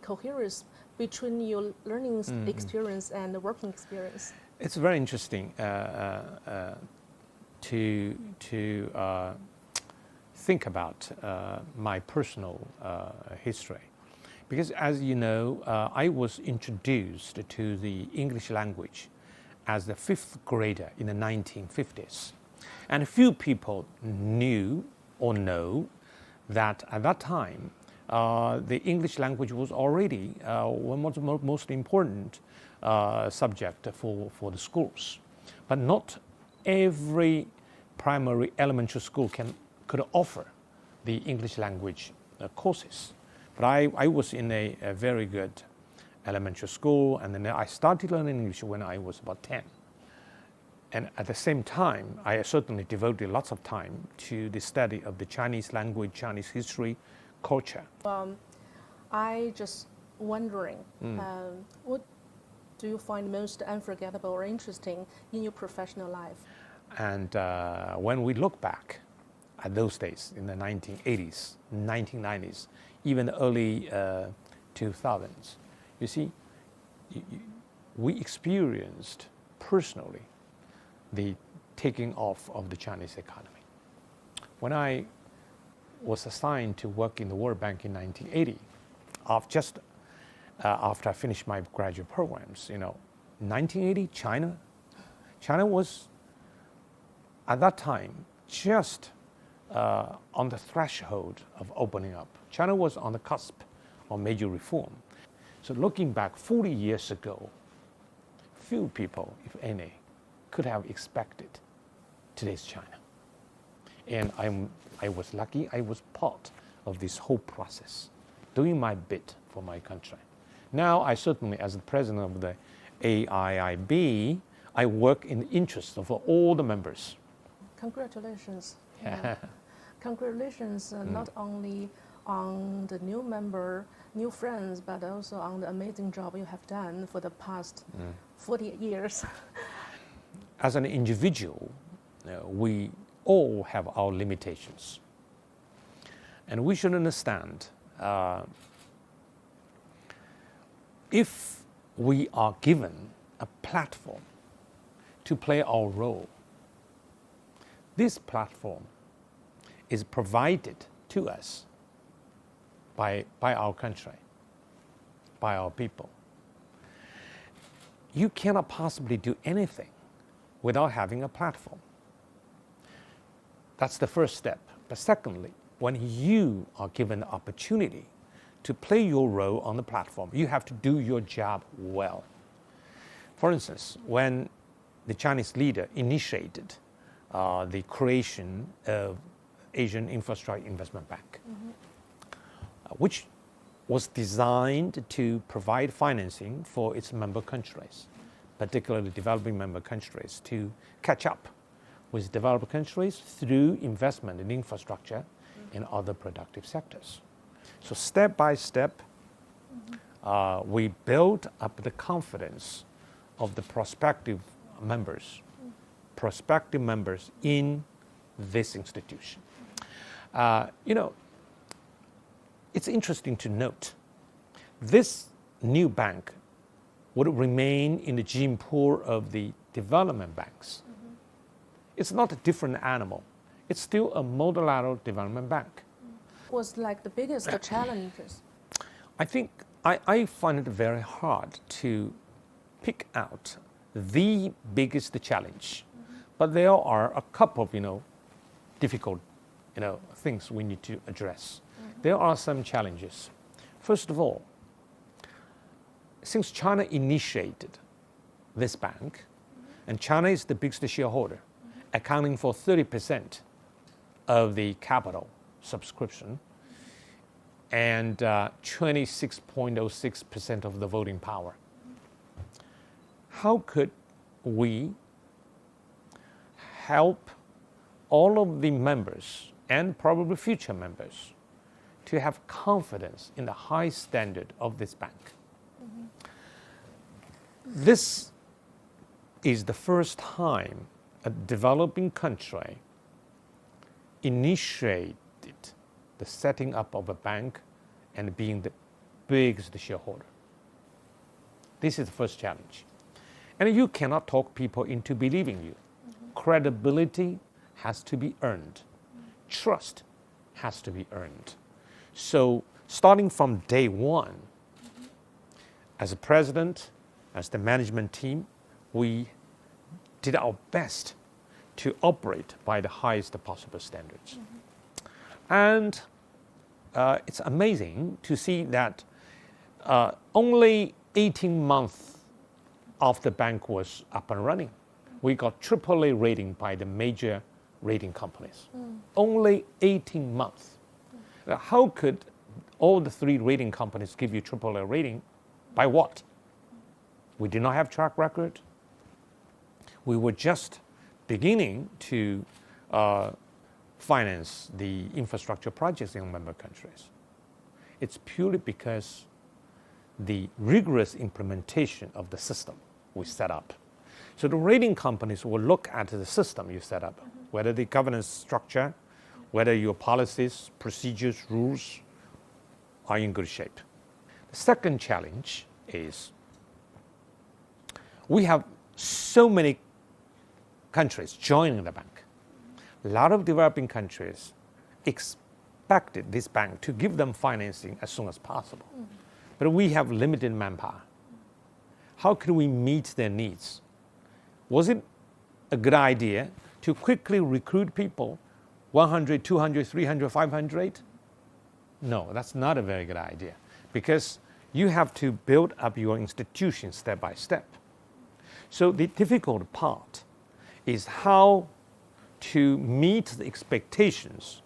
coherence between your learning experience and the working experience? It's very interesting to think about my personal history. Because as you know, I was introduced to the English language as the 5th grader in the 1950s. And few people knew or know that at that time, the English language was already one of the most important subject for the schools. But not every primary elementary school could offer the English language courses. But I was in a very good elementary school, and then I started learning English when I was about 10. And at the same time, I certainly devoted lots of time to the study of the Chinese language, Chinese history, culture. I just wondering, what do you find most unforgettable or interesting in your professional life? And when we look back at those days in the 1980s, 1990s, even the early 2000s, you see, we experienced personally the taking off of the Chinese economy. When I was assigned to work in the World Bank in 1980, just after I finished my graduate programs, 1980, China was at that time just on the threshold of opening up. China was on the cusp of major reform. So looking back 40 years ago, few people, if any, could have expected today's China. And I was lucky, I was part of this whole process, doing my bit for my country. Now, I certainly, as the president of the AIIB, I work in the interest of all the members. Congratulations. Congratulations, not only on the new member, new friends, but also on the amazing job you have done for the past 40 years. As an individual, we all have our limitations. And we should understand, if we are given a platform to play our role, this platform is provided to us by our country, by our people. You cannot possibly do anything without having a platform. That's the first step. But secondly, when you are given the opportunity to play your role on the platform, you have to do your job well. For instance, when the Chinese leader initiated the creation of Asian Infrastructure Investment Bank, which was designed to provide financing for its member countries, particularly developing member countries, to catch up with developed countries through investment in infrastructure and other productive sectors. So step by step, we build up the confidence of the prospective members in this institution. It's interesting to note, this new bank would remain in the gene pool of the development banks. It's not a different animal. It's still a multilateral development bank. Was like the biggest challenges? I think I find it very hard to pick out the biggest challenge, but there are a couple of difficult things we need to address. There are some challenges. First of all, since China initiated this bank, and China is the biggest shareholder, accounting for 30% of the capital subscription and 26.06% of the voting power. How could we help all of the members and probably future members to have confidence in the high standard of this bank? This is the first time a developing country initiated the setting up of a bank and being big is the shareholder? This is the first challenge. And you cannot talk people into believing you. Credibility has to be earned. Trust has to be earned. So starting from day one, as a president, as the management team, we did our best to operate by the highest possible standards. And it's amazing to see that only 18 months after the bank was up and running, we got AAA rating by the major rating companies. Only 18 months. How could all the 3 rating companies give you AAA rating? By what? We did not have track record. We were just beginning to finance the infrastructure projects in member countries. It's purely because the rigorous implementation of the system we set up. So the rating companies will look at the system you set up, whether the governance structure, whether your policies, procedures, rules are in good shape. The second challenge is we have so many countries joining the bank. A lot of developing countries expected this bank to give them financing as soon as possible. But we have limited manpower. How could we meet their needs? Was it a good idea to quickly recruit people, 100, 200, 300, 500? No, that's not a very good idea, because you have to build up your institution step by step. So the difficult part is how to meet the expectations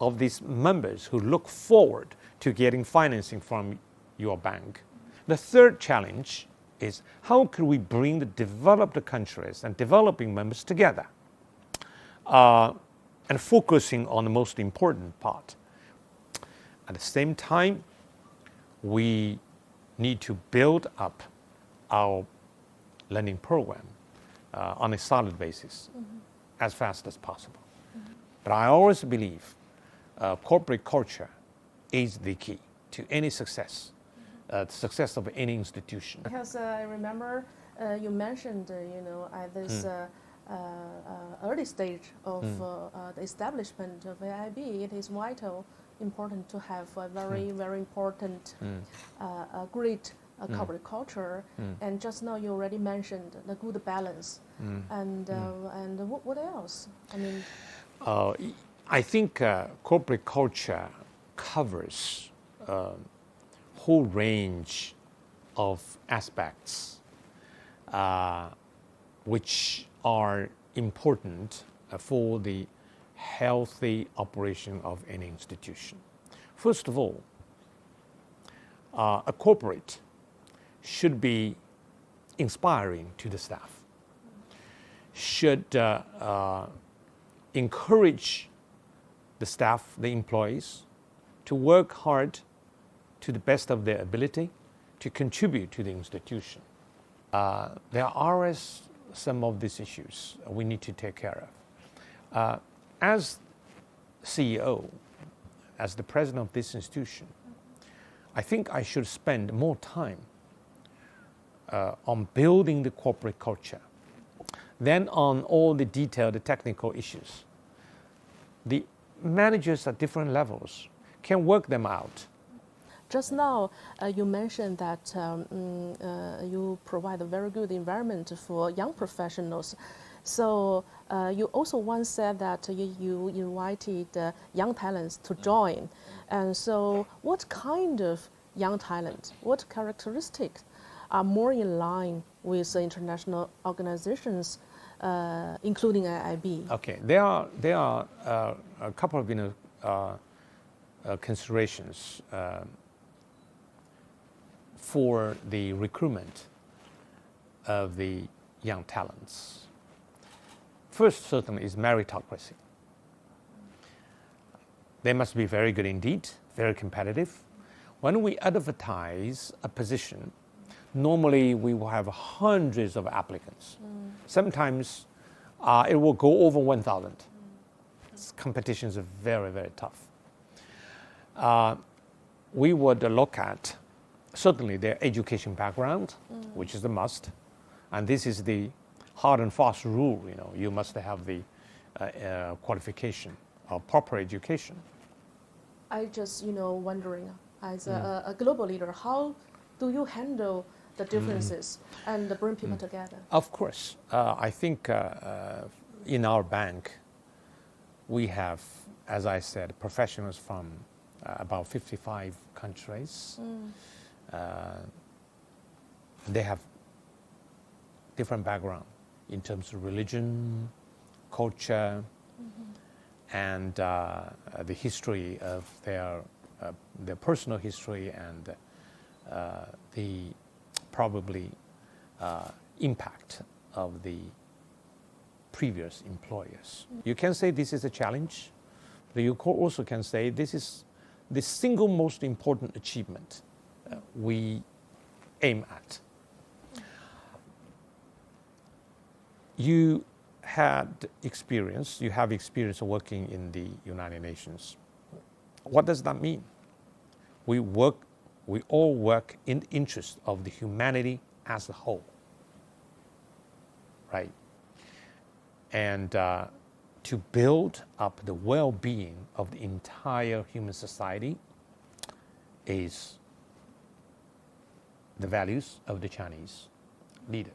of these members who look forward to getting financing from your bank. The third challenge is how could we bring the developed countries and developing members together and focusing on the most important part. At the same time, we need to build up our lending program on a solid basis as fast as possible. But I always believe corporate culture is the key to any success, the success of any institution. Because I remember you mentioned, at this early stage of the establishment of AIB, it is vital, important to have a very, very important, great corporate culture. And just now you already mentioned the good balance. And what else? I mean, I think corporate culture covers a whole range of aspects which are important for the healthy operation of any institution. First of all, a corporate should be inspiring to the staff, should encourage the staff, the employees, to work hard to the best of their ability to contribute to the institution. There are always some of these issues we need to take care of. As CEO, as the president of this institution, I think I should spend more time on building the corporate culture than on all the detailed technical issues. The managers at different levels can work them out. Just now, you mentioned that you provide a very good environment for young professionals. So you also once said that you invited young talents to join. And so what kind of young talent, what characteristics are more in line with international organizations, including AIB? Okay, there are a couple of considerations for the recruitment of the young talents. First, certainly, is meritocracy. They must be very good indeed, very competitive. When we advertise a position, normally we will have hundreds of applicants. Sometimes it will go over 1,000. Competitions are very, very tough. We would look at certainly their education background, which is a must, and this is the hard and fast rule. You know, you must have the qualification or proper education. I just, wondering, as a global leader, how do you handle the differences and bring people together? Of course, I think in our bank, we have, as I said, professionals from about 55 countries. They have different background in terms of religion, culture, and the history of their personal history and the probably impact of the previous employers. You can say this is a challenge, but you also can say this is the single most important achievement we aim at. You have experience of working in the United Nations. What does that mean? We all work in the interest of the humanity as a whole, right? And to build up the well-being of the entire human society is the values of the Chinese leader.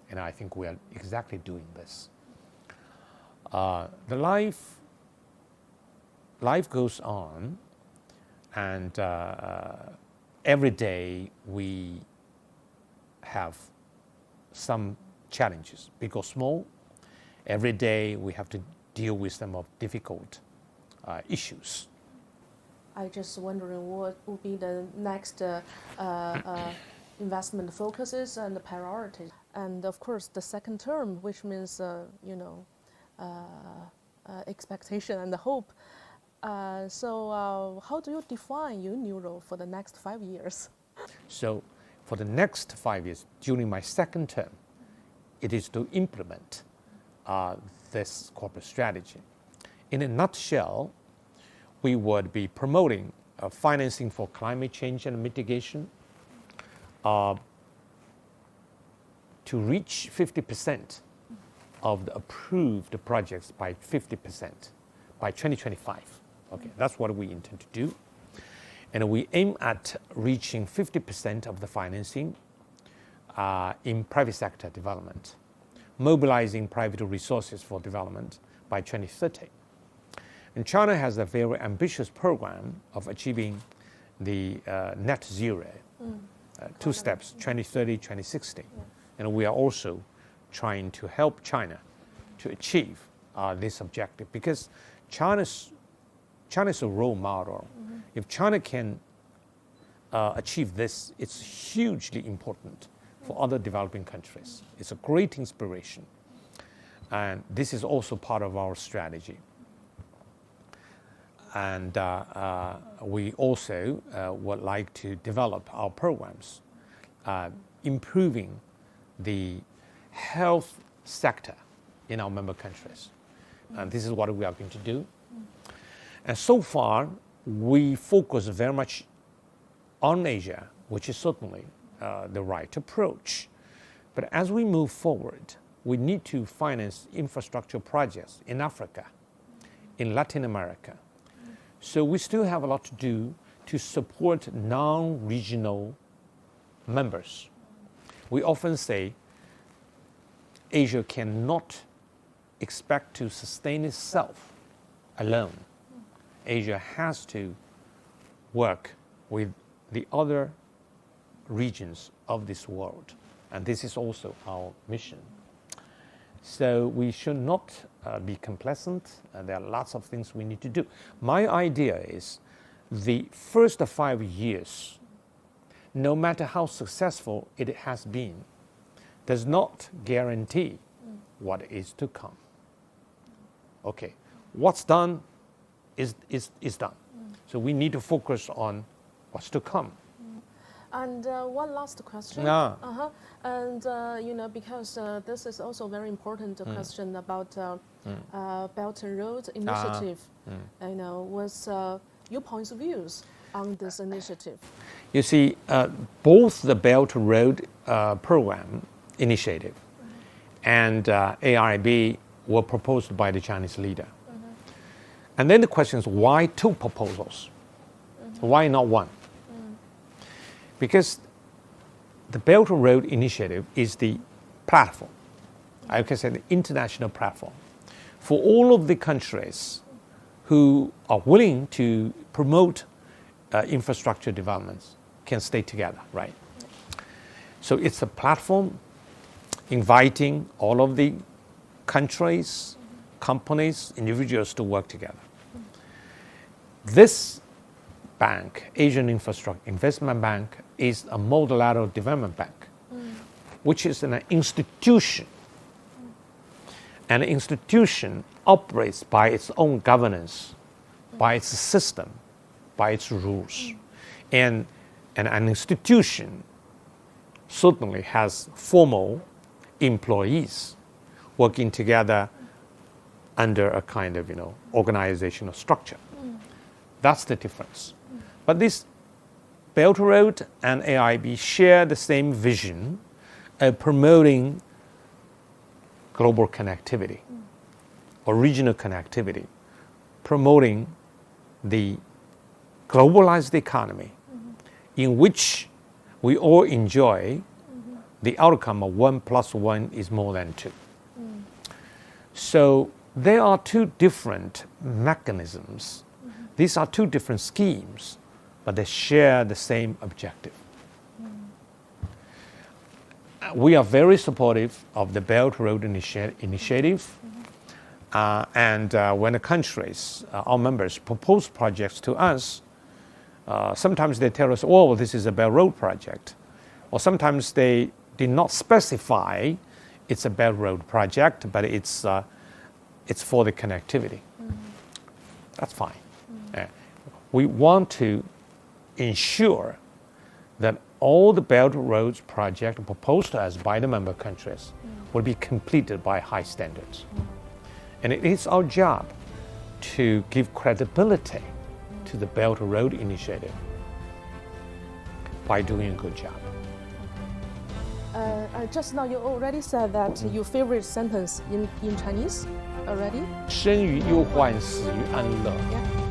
And I think we are exactly doing this. The life goes on, and every day we have some challenges, big or small. Every day we have to deal with some of difficult issues. I just wondering what will be the next investment focuses and the priorities. And of course, the second term, which means, expectation and hope. So how do you define your new role for the next 5 years? So for the next 5 years, during my second term, it is to implement this corporate strategy. In a nutshell, we would be promoting financing for climate change and mitigation to reach 50% of the approved projects by 50% by 2025. Okay, that's what we intend to do. And we aim at reaching 50% of the financing in private sector development, mobilizing private resources for development by 2030. And China has a very ambitious program of achieving the net zero, two steps, 2030, 2060. Yeah. And we are also trying to help China to achieve this objective, because China's a role model. If China can achieve this, it's hugely important for other developing countries. It's a great inspiration. And this is also part of our strategy. And we also would like to develop our programs, improving the health sector in our member countries. And this is what we are going to do. And so far, we focus very much on Asia, which is certainly the right approach. But as we move forward, we need to finance infrastructure projects in Africa, in Latin America. So we still have a lot to do to support non-regional members. We often say Asia cannot expect to sustain itself alone. Asia has to work with the other regions of this world. And this is also our mission. So we should not be complacent. There are lots of things we need to do. My idea is the first 5 years, no matter how successful it has been, does not guarantee what is to come. Okay, what's done is done. So we need to focus on what's to come. And one last question. And because this is also a very important question about Belt and Road Initiative. What's your points of views? on this initiative? You see, both the Belt and Road Program initiative and AIB were proposed by the Chinese leader. And then the question is, why two proposals? Why not one? Because the Belt and Road Initiative is the platform, I can say the international platform, for all of the countries who are willing to promote infrastructure developments can stay together, right? So it's a platform inviting all of the countries, companies, individuals to work together. This bank, Asian Infrastructure Investment Bank, is a multilateral development bank, which is an institution. An institution operates by its own governance, by its system, by its rules. And an institution certainly has formal employees working together under a kind of, organizational structure. That's the difference. But this Belt and Road and AIB share the same vision of promoting global connectivity or regional connectivity, promoting the globalized economy in which we all enjoy the outcome of 1 + 1 is more than 2. So there are two different mechanisms. These are two different schemes, but they share the same objective. We are very supportive of the Belt and Road Initiative. And when the countries, our members, propose projects to us, sometimes they tell us, oh, this is a Belt Road project. Or sometimes they did not specify it's a Belt Road project, but it's for the connectivity. That's fine. We want to ensure that all the Belt Roads projects proposed to us by the member countries will be completed by high standards. And it is our job to give credibility to the Belt and Road Initiative by doing a good job. Just now you already said that your favorite sentence in Chinese already? 生于忧患，死于安乐。 Yeah.